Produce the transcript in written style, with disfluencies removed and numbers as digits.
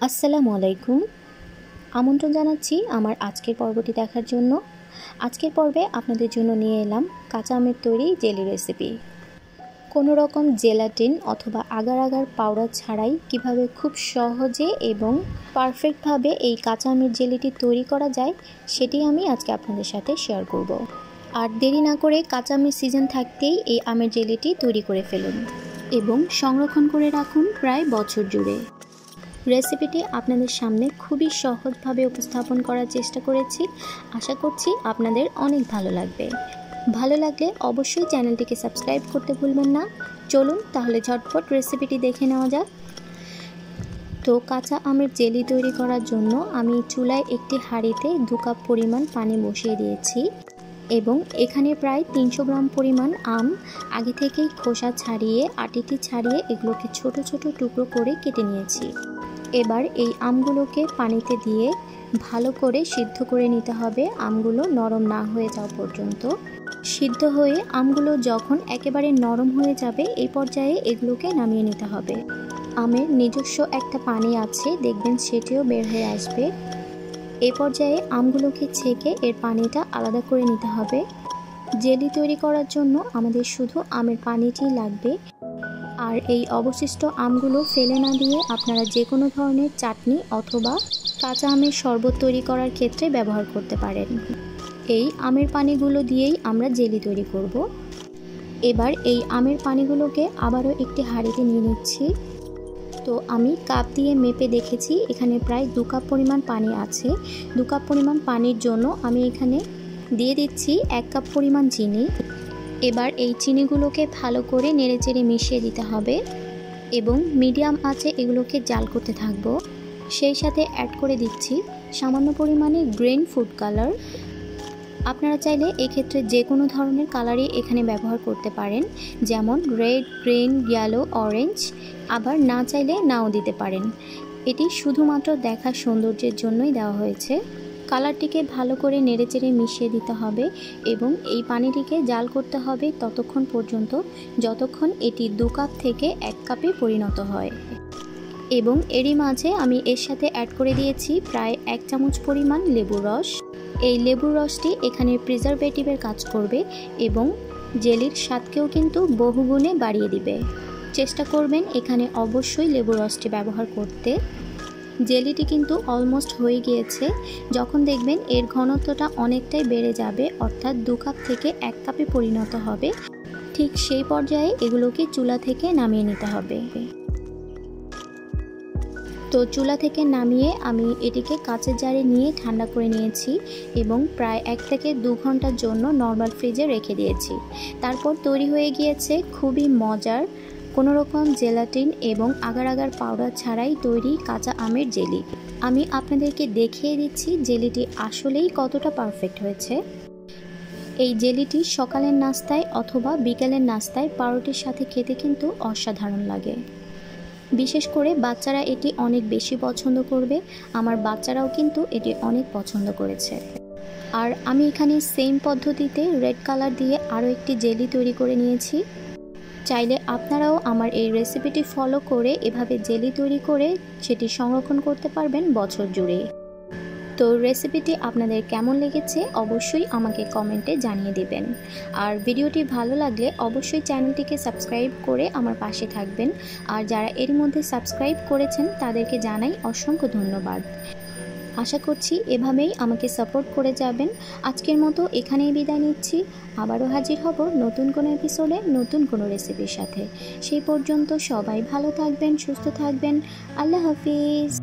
আসসালামু আলাইকুম। আমন্ত্রণ জানাচ্ছি আমার আজকের পর্বটি দেখার জন্য। আজকের পর্বে আপনাদের জন্য নিয়ে এলাম কাঁচা আমের তৈরি জেলি রেসিপি। কোনো রকম জেলাটিন অথবা আগার আগার পাউডার ছাড়াই কিভাবে খুব সহজে এবং পারফেক্টভাবে এই কাঁচা আমের জেলিটি তৈরি করা যায় সেটি আমি আজকে আপনাদের সাথে শেয়ার করব। আর দেরি না করে কাঁচা আমের সিজন থাকতেই এই আমের জেলিটি তৈরি করে ফেলুন এবং সংরক্ষণ করে রাখুন প্রায় বছর জুড়ে। রেসিপিটি আপনাদের সামনে খুবই সহজভাবে উপস্থাপন করার চেষ্টা করেছি। আশা করছি আপনাদের অনেক ভালো লাগবে। ভালো লাগলে অবশ্যই চ্যানেলটিকে সাবস্ক্রাইব করতে ভুলবেন না। চলুন তাহলে ঝটপট রেসিপিটি দেখে নেওয়া যাক। তো কাঁচা আমের জেলি তৈরি করার জন্য আমি চুলায় একটি হাঁড়িতে 2 কাপ পরিমাণ পানি বসিয়ে দিয়েছি এবং এখানে প্রায় 300 গ্রাম পরিমাণ আম আগে থেকেই খোসা ছাড়িয়ে আটিটি ছাড়িয়ে এগুলোকে ছোট ছোট টুকরো করে কেটে নিয়েছি। এবার এই আমগুলোকে পানিতে দিয়ে ভালো করে সিদ্ধ করে নিতে হবে, আমগুলো নরম না হয়ে যাওয়া পর্যন্ত। সিদ্ধ হয়ে আমগুলো যখন একেবারে নরম হয়ে যাবে এই পর্যায়ে এগুলোকে নামিয়ে নিতে হবে। আমের নিজস্ব একটা পানি আছে, দেখবেন সেটিও বের হয়ে আসবে। এই পর্যায়ে আমগুলোকে ছেঁকে এর পানিটা আলাদা করে নিতে হবে। জেলি তৈরি করার জন্য আমাদের শুধু আমের পানিটিই লাগবে। আর এই অবশিষ্ট আমগুলো ফেলে না দিয়ে আপনারা যে কোনো ধরনের চাটনি অথবা কাঁচা আমের শরবত তৈরি করার ক্ষেত্রে ব্যবহার করতে পারেন। এই আমের পানিগুলো দিয়েই আমরা জেলি তৈরি করব। এবার এই আমের পানিগুলোকে আবারও একটি হাঁড়িতে নিয়ে নিচ্ছি। তো আমি কাপ দিয়ে মেপে দেখেছি এখানে প্রায় 2 কাপ পরিমাণ পানি আছে। 2 কাপ পরিমাণ পানির জন্য আমি এখানে দিয়ে দিচ্ছি 1 কাপ পরিমাণ চিনি। এবার এই চিনিগুলোকে ভালো করে নেড়েচেড়ে মিশিয়ে দিতে হবে এবং মিডিয়াম আঁচে এগুলোকে জাল করতে থাকবো। সেই সাথে অ্যাড করে দিচ্ছি সামান্য পরিমাণে গ্রিন ফুড কালার। আপনারা চাইলে এক্ষেত্রে যে কোনো ধরনের কালারই এখানে ব্যবহার করতে পারেন, যেমন রেড, গ্রিন, ইয়েলো, অরেঞ্জ, আবার না চাইলে নাও দিতে পারেন। এটি শুধুমাত্র দেখার সৌন্দর্যের জন্যই দেওয়া হয়েছে। কালারটিকে ভালো করে নেড়েচেড়ে মিশিয়ে দিতে হবে এবং এই পানিটিকে জাল করতে হবে ততক্ষণ পর্যন্ত যতক্ষণ এটি 2 কাপ থেকে 1 কাপে পরিণত হয়। এবং এরই মাঝে আমি এর সাথে অ্যাড করে দিয়েছি প্রায় 1 চামচ পরিমাণ লেবুর রস। এই লেবুর রসটি এখানে প্রিজারভেটিভের কাজ করবে এবং জেলির স্বাদকেও কিন্তু বহুগুণে বাড়িয়ে দিবে। চেষ্টা করবেন এখানে অবশ্যই লেবুর রসটি ব্যবহার করতে। জেলিটি কিন্তু অলমোস্ট হয়ে গিয়েছে। যখন দেখবেন এর ঘনত্বটা অনেকটাই বেড়ে যাবে, অর্থাৎ 2 কাপ থেকে 1 কাপে পরিণত হবে, ঠিক সেই পর্যায়ে এগুলোকে চুলা থেকে নামিয়ে নিতে হবে। তো চুলা থেকে নামিয়ে আমি এটিকে কাঁচের জারে নিয়ে ঠান্ডা করে নিয়েছি এবং প্রায় 1 থেকে 2 ঘন্টার জন্য নর্মাল ফ্রিজে রেখে দিয়েছি। তারপর তৈরি হয়ে গিয়েছে খুবই মজার, কোনো রকম জেলাটিন এবং আগার আগার পাউডার ছাড়াই তৈরি কাঁচা আমের জেলি। আমি আপনাদেরকে দেখিয়ে দিচ্ছি জেলিটি আসলেই কতটা পারফেক্ট হয়েছে। এই জেলিটি সকালের নাস্তায় অথবা বিকেলের নাস্তায় পাউরুটির সাথে খেতে কিন্তু অসাধারণ লাগে। বিশেষ করে বাচ্চারা এটি অনেক বেশি পছন্দ করবে। আমার বাচ্চারাও কিন্তু এটি অনেক পছন্দ করেছে। আর আমি এখানে সেম পদ্ধতিতে রেড কালার দিয়ে আরও একটি জেলি তৈরি করে নিয়েছি। চাইলে আপনারাও আমার এই রেসিপিটি ফলো করে এভাবে জেলি তৈরি করে সেটি সংরক্ষণ করতে পারবেন বছর জুড়ে। তো রেসিপিটি আপনাদের কেমন লেগেছে অবশ্যই আমাকে কমেন্টে জানিয়ে দেবেন। আর ভিডিওটি ভালো লাগলে অবশ্যই চ্যানেলটিকে সাবস্ক্রাইব করে আমার পাশে থাকবেন। আর যারা এর মধ্যে সাবস্ক্রাইব করেছেন তাদেরকে জানাই অসংখ্য ধন্যবাদ। আশা করছি এভাবেই আমাকে সাপোর্ট করে যাবেন। আজকের মতো এখানেই বিদায় নিচ্ছি। আবারও হাজির হব নতুন কোনো এপিসোডে নতুন কোনো রেসিপির সাথে। সেই পর্যন্ত সবাই ভালো থাকবেন, সুস্থ থাকবেন। আল্লাহ হাফিজ।